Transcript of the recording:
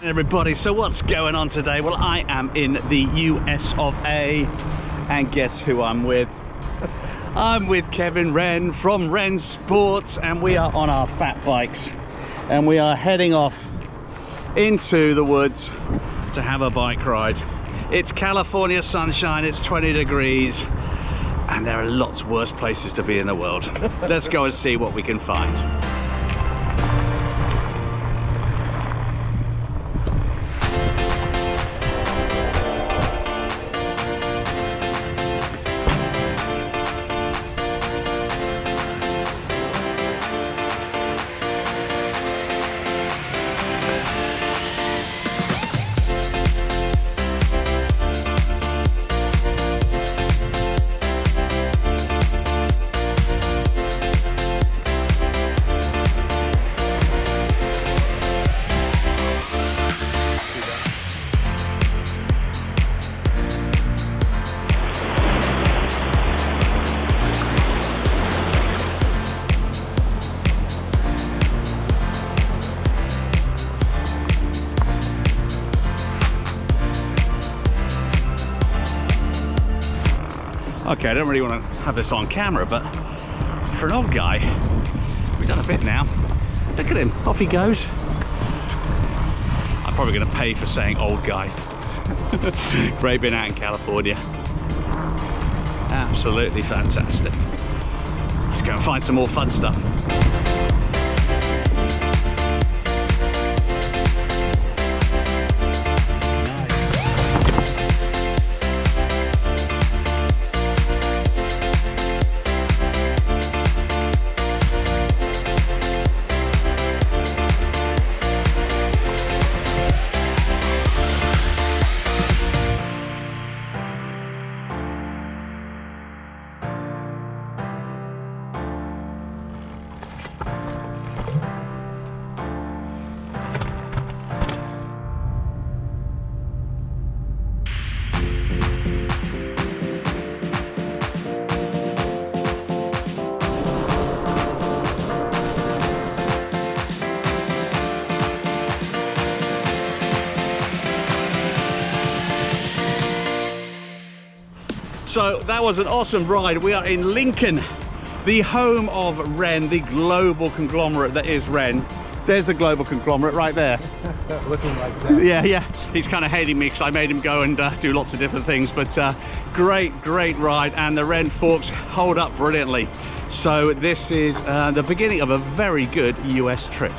Everybody, so what's going on today? Well, I am in the US of A, and guess who I'm with? I'm with Kevin Wren from Wrensports, and we are on our fat bikes, and we are heading off into the woods to have a bike ride. It's California sunshine, it's 20 degrees, and there are lots worse places to be in the world. Let's go and see what we can find. Okay, I don't really want to have this on camera, but for an old guy, we've done a bit now. Look at him, off he goes. I'm probably going to pay for saying old guy. Great being out in California. Absolutely fantastic. Let's go and find some more fun stuff. So that was an awesome ride. We are in Lincoln, the home of Wren, the global conglomerate that is Wren. There's the global conglomerate right there. Looking like that. Yeah. He's kind of hating me because I made him go and do lots of different things, but great ride, and the Wrenforks hold up brilliantly. So this is the beginning of a very good US trip.